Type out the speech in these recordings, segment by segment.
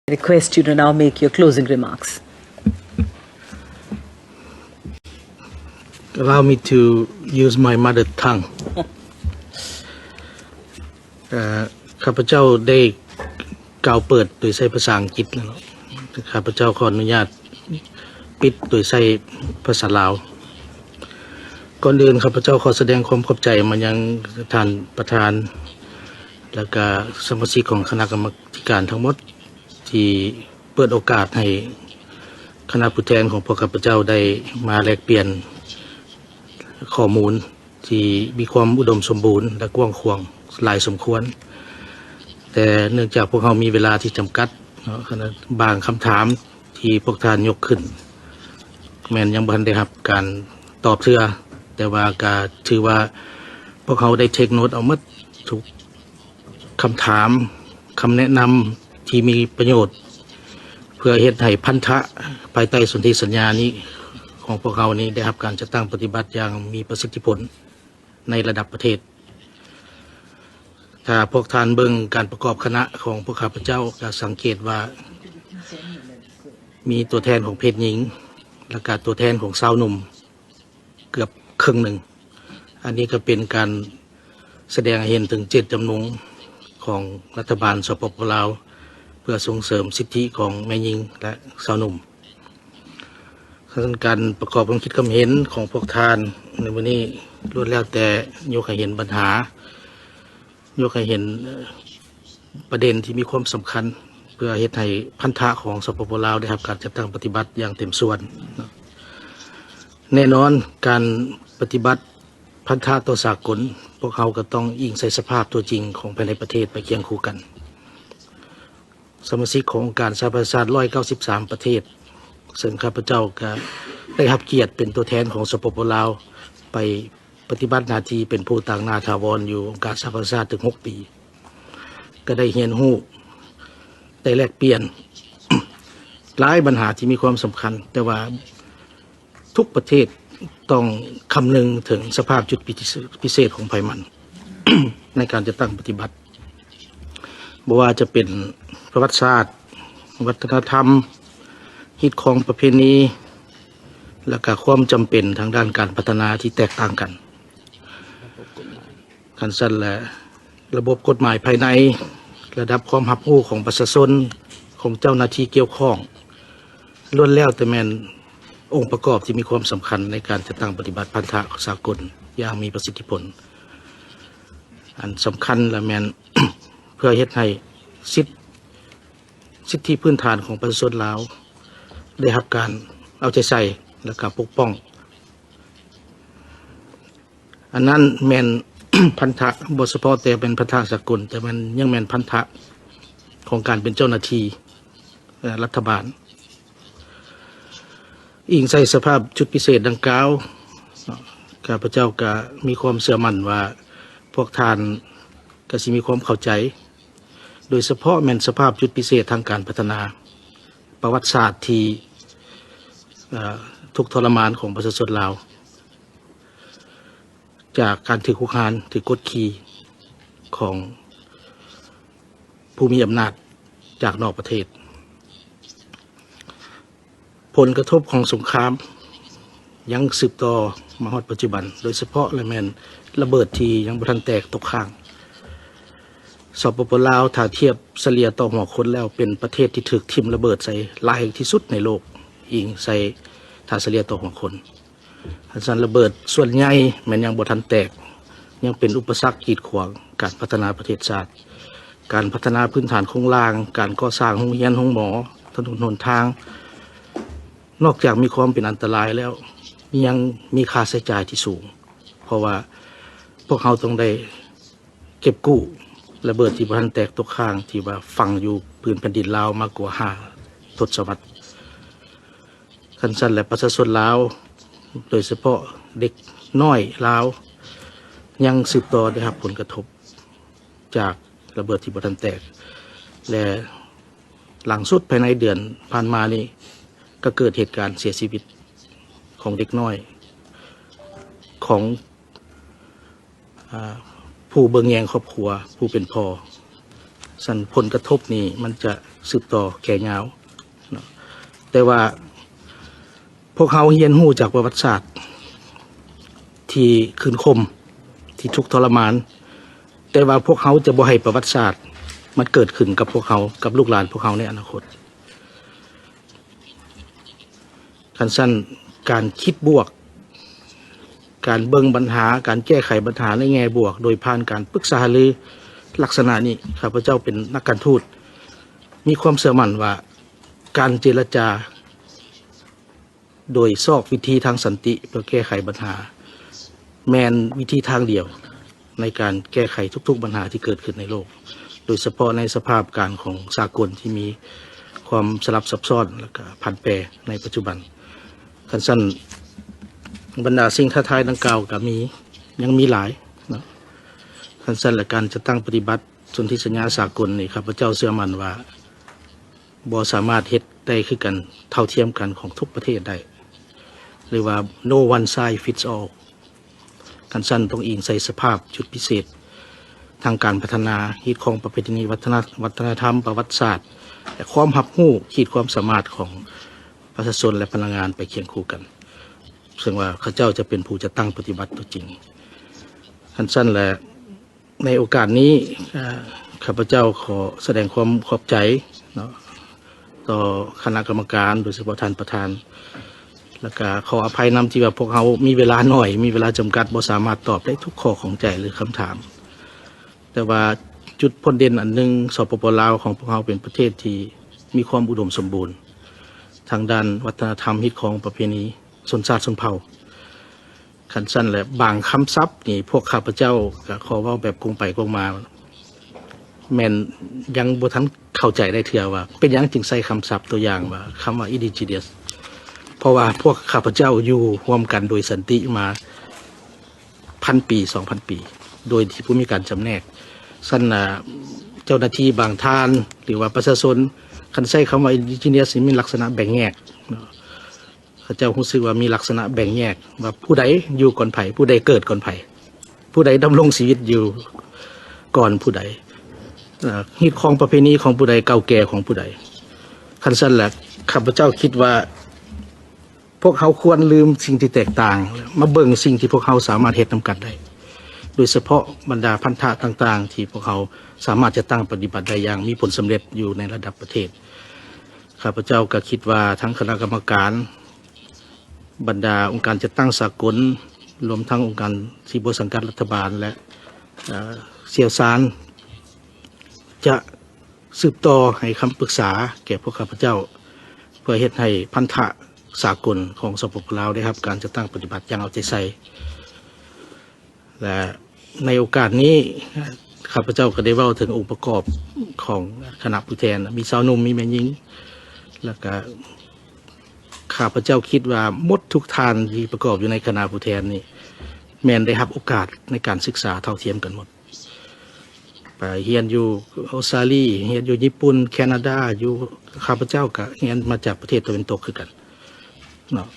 Request you to now make your closing remarks. Allow me to use my mother tongue. ข้าพเจ้าได้กล่าวเปิดโดยใช้ภาษาอังกฤษแล้วข้าพเจ้าขออนุญาตปิดโดยใช้ภาษาลาวก่อนอื่นข้าพเจ้าขอแสดงความขอบใจมายังท่านประธานและก็สมาชิกของคณะกรรมการทั้งหมดที่เปิดโอกาสให้คณะผู้แทนของพวกข้าพเจ้าได้มาแลกเปลี่ยนข้อมูลที่มีความอุดมสมบูรณ์และกว้างขวางหลายสมควรแต่เนื่องจากพวกเขามีเวลาที่จำกัดบางคำถามที่พวกท่านยกขึ้นแม้นยังบ่ทันได้รับการตอบเทื่อแต่ว่าก็ถือว่าพวกเขาได้เทคโนตเอาหมดทุกคำถามคำแนะนำที่มีประโยชน์เพื่อเฮ็ดให้พันธะภายใต้สนธิสัญญานี้ของพวกเขานี้ได้รับการจัดตั้งปฏิบัติอย่างมีประสิทธิผลในระดับประเทศถ้าพวกท่านเบิ่งการประกอบคณะของพวกข้าพเจ้าจะสังเกตว่ามีตัวแทนของเพศหญิงและก็ตัวแทนของสาวหนุ่มเกือบครึ่งหนึ่งอันนี้ก็เป็นการแสดงให้เห็นถึงเจตจำนงของรัฐบาลสปป.ลาวเพื่อส่งเสริมสิทธิของแม่หญิงและสาวหนุ่มการประกอบความคิดความเห็นของพวกท่านในวันนี้ล้วนแล้วแต่ยกให้เห็นปัญหายกให้เห็นประเด็นที่มีความสำคัญเพื่อเฮ็ดให้พันธะของสปป.ลาวได้รับการจัดตั้งปฏิบัติอย่างเต็มส่วนแน่นอนการปฏิบัติพันธะต่อสากลพวกเขาก็ต้องอิงใส่สภาพตัวจริงของภายในประเทศไปเคียงคู่กันสมาชิกขององค์การสหประชาชาติ193ประเทศซึ่งข้าพเจ้าก็ได้รับเกียรติเป็นตัวแทนของสปป.ลาวไปปฏิบัติหน้าที่เป็นผู้ต่างหน้าถาวรอยู่องค์การสหประชาชาติถึง6 ปีก็ได้เรียนรู้ได้แลกเปลี่ยน หลายปัญหาที่มีความสำคัญแต่ว่าทุกประเทศต้องคำนึงถึงสภาพจุดพิเศษของภัยมัน ในการจะตั้งปฏิบัติบ่ว่าจะเป็นประวัติศาสตร์วัฒนธรรมฮิตของประเพณีและก็ความจำเป็นทางด้านการพัฒนาที่แตกต่างกันการสั่นและระบบกฎหมายภายในระดับความรับรู้ของประชาชนของเจ้าหน้าที่เกี่ยวข้องล้วนแล้วแต่แม่นองค์ประกอบที่มีความสำคัญในการจะตั้งปฏิบัติพันธะสากลอย่างมีประสิทธิผลอันสำคัญและแม่น เพื่อเฮ็ดให้สิทธิพื้นฐานของประชาชนลาวได้รับการเอาใจใส่และการปกป้องอันนั้นแม่น พันธะบ่เฉพาะแต่เป็นพันธะสากลแต่มันยังแม่นพันธะของการเป็นเจ้าหน้าที่รัฐบาลอิงใส่สภาพชุดพิเศษดังกล่าวข้าพเจ้าก็มีความเชื่อมั่นว่าพวกท่านก็สิมีความเข้าใจโดยเฉพาะแม่นสภาพชุดพิเศษทางการพัฒนาประวัติศาสตร์ที่ทุกข์ทรมานของประชาชนลาวจากการถือคุกคามถือกดขี่ของผู้มีอำนาจจากนอกประเทศผลกระทบของสงครามยังสืบต่อมาฮอดปัจจุบันโดยเฉพาะและแม่นระเบิดที่ยังบ่ทันแตกตกค้างสปป.ลาวถ้าเทียบเฉลี่ยต่อหัวคนแล้วเป็นประเทศที่ถูกทิ่มระเบิดใส่หลายที่สุดในโลกอิงใส่ถ้าเฉลี่ยต่อหัวคนสันระเบิดส่วนใหญ่แม้นยังบ่ทันแตกยังเป็นอุปสรรคกีดขวางการพัฒนาประเทศชาติการพัฒนาพื้นฐานโครงสร้างการก่อสร้างโรงเรียนโรงหมอถนนหนทางนอกจากมีความเป็นอันตรายแล้วยังมีค่าใช้จ่ายที่สูงเพราะว่าพวกเขาต้องได้เก็บกู้ระเบิดที่บ่ทันแตกตกค้างที่ว่าฝังอยู่พื้นแผ่นดินลาวมากกว่า5 ทศวรรษสั้นๆและประชาชนลาวโดยเฉพาะเด็กน้อยลาวยังสืบต่อได้รับผลกระทบจากระเบิดที่บ่ทันแตกและหลังสุดภายในเดือนผ่านมานี้ก็เกิดเหตุการณ์เสียชีวิตของเด็กน้อยของผู้เบิ่งแยงครอบครัวผู้เป็นพ่อ สั่นผลกระทบนี่มันจะสืบต่อแก่ยาวเนาะแต่ว่าพวกเขาเรียนรู้จากประวัติศาสตร์ที่คืนคมที่ทุกข์ทรมานแต่ว่าพวกเขาจะบ่ให้ประวัติศาสตร์มันเกิดขึ้นกับพวกเขากับลูกหลานพวกเขาในอนาคตคันสั้นการคิดบวกการเบิ่งปัญหาการแก้ไขปัญหาในแง่บวกโดยผ่านการปรึกษาหรือลักษณะนี้ข้าพเจ้าเป็นนักการทูตมีความเชื่อมั่นว่าการเจรจาโดยซอกวิธีทางสันติเพื่อแก้ไขปัญหาแมนวิธีทางเดียวในการแก้ไขทุกๆปัญหาที่เกิดขึ้นในโลกโดยเฉพาะในสภาพการของสากลที่มีความสลับซับซ้อนและก็ผันแปรในปัจจุบันคันสั้นบรรดาสิ่งท้าทายดังกล่าวก็ยังมีหลายนะคันสั้นและการจะตั้งปฏิบัติสนธิสัญญาสากลนี่ครับพระเจ้าเชื่อมั่นว่าบ่สามารถเฮ็ดได้คือกันเท่าเทียมกันของทุกประเทศได้หรือว่า no one size fits all คันสั้นต้องอิงใส่สภาพจุดพิเศษทางการพัฒนาขีดของประเพณีวัฒนธรรมประวัติศาสตร์และความรับรู้ขีดความสามารถของประชาชนและพลังงานไปเคียงคู่กันซึ่งว่าข้าเจ้าจะเป็นผู้จะตั้งปฏิบัติตัวจริงคันสั้นและในโอกาสนี้ข้าพเจ้าขอแสดงความขอบใจเนาะต่อคณะกรรมการโดยเฉพาะท่านประธานแล้วก็ขออภัยนำที่ว่าพวกเขามีเวลาหน่อยมีเวลาจำกัดบ่สามารถตอบได้ทุกข้อของใจหรือคำถามแต่ว่าจุดพ้นเด่นอันหนึ่งสปป.ลาวของพวกเขาเป็นประเทศที่มีความอุดมสมบูรณ์ทางด้านวัฒนธรรมฮิตของประเพณีชนชาติชนเผ่าขันสั้นและบางคำศัพท์นี่พวกข้าพเจ้าก็ขอว่าแบบคงไปคงมาแม่นยังบ่ทันเข้าใจได้เถื่อว่าเป็นยังจึงใส่คำศัพท์ตัวอย่างว่าคำว่า indigenous เพราะว่าพวกข้าพเจ้าอยู่ร่วมกันโดยสันติมา1,000 ปี 2,000 ปีโดยที่ผู้มีการจำแนกสั้นเจ้าหน้าที่บางท่านหรือว่าประชาชนคันใช้คำว่า indigenous มีลักษณะแบ่งแยกข้าเจ้ารู้สึกว่ามีลักษณะแบ่งแยกว่าผู้ใดอยู่ก่อนไผผู้ใดเกิดก่อนไผผู้ใดดำรงชีวิตอยู่ก่อนผู้ใดฮิตของประเพณีของผู้ใดเก่าแก่ของผู้ใดคันสั้นแหละข้าพเจ้าคิดว่าพวกเขาควรลืมสิ่งที่แตกต่างมาเบิ่งสิ่งที่พวกเขาสามารถเฮ็ดนำกันได้โดยเฉพาะบรรดาพันธะต่างๆที่พวกเขาสามารถจะตั้งปฏิบัติได้อย่างมีผลสำเร็จอยู่ในระดับประเทศข้าพเจ้าก็คิดว่าทั้งคณะกรรมการบรรดาองค์การจัดตั้งสากลรวมทั้งองค์การที่บ่สังกัดรัฐบาลและเสี่ยวซานจะสืบต่อให้คำปรึกษาแก่พวกข้าพเจ้าเพื่อเฮ็ดให้พันธะสากลของสปป.ลาวได้รับการจัดตั้งปฏิบัติอย่างเอาใจใส่และในโอกาสนี้ข้าพเจ้าก็ได้เว้าถึงองค์ประกอบของคณะผู้แทนมีสาวหนุ่มมีแม่หญิงแล้วก็ข้าพเจ้าคิดว่าหมดทุกท่านที่ประกอบอยู่ในคณะผู้แทนนี่แม่นได้รับโอกาสในการศึกษาเท่าเทียมกันหมดไปเรียนอยู่ออสเตรเลียเรียนอยู่ญี่ปุ่นแคนาดาอยู่ข้าพเจ้าก็เรียนมาจากประเทศตะวันตกคือกันเนาะ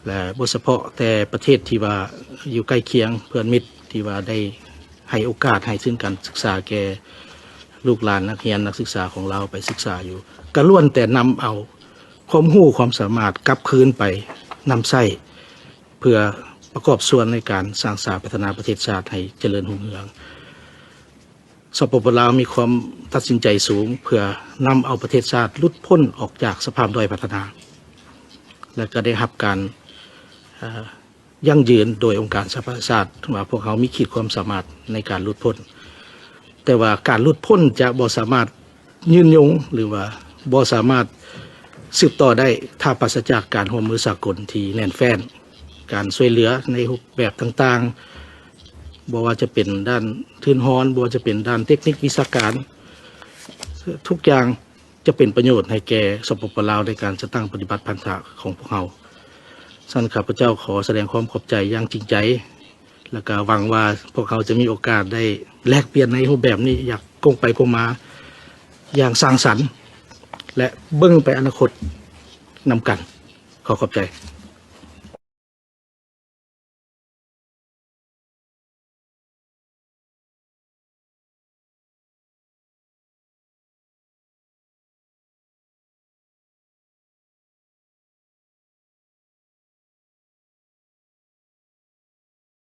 และบ่เฉพาะแต่ประเทศที่ว่าอยู่ใกล้เคียงเพื่อนมิตรที่ว่าได้ให้โอกาสให้ซึ่งการศึกษาแก่ลูกหลานนักเรียนนักศึกษาของเราไปศึกษาอยู่ก็ล้วนแต่นำเอาความรู้ความสามารถกลับคืนไปนำใช้เพื่อประกอบส่วนในการสร้างสรรค์พัฒนาประเทศชาติให้เจริญรุ่งเรืองสปป.ลาวมีความตัดสินใจสูงเพื่อนำเอาประเทศชาติหลุดพ้นออกจากสภาพด้อยพัฒนาและก็ได้รับการยั่งยืนโดยองค์การสหประชาชาติว่าพวกเขามีขีดความสามารถในการหลุดพ้นแต่ว่าการหลุดพ้นจะบ่สามารถยืนยงหรือว่าบ่สามารถสืบต่อได้ถ้าปราศจากการร่วมมือสากลที่แน่นแฟ้นการช่วยเหลือในรูปแบบต่างๆบ่ว่าจะเป็นด้านทุนฮ้อนบ่ว่าจะเป็นด้านเทคนิควิชาการทุกอย่างจะเป็นประโยชน์ให้แก่สปป.ลาวในการจะตั้งปฏิบัติพันธะของพวกเราท่านข้าพเจ้าขอแสดงความขอบใจอย่างจริงใจและก็หวังว่าพวกเขาจะมีโอกาสได้แลกเปลี่ยนในรูปแบบนี้อยากกงไปกงมาอย่างสร้างสรรค์และเบิ่งไปอนาคตนำกันขอขอบใจ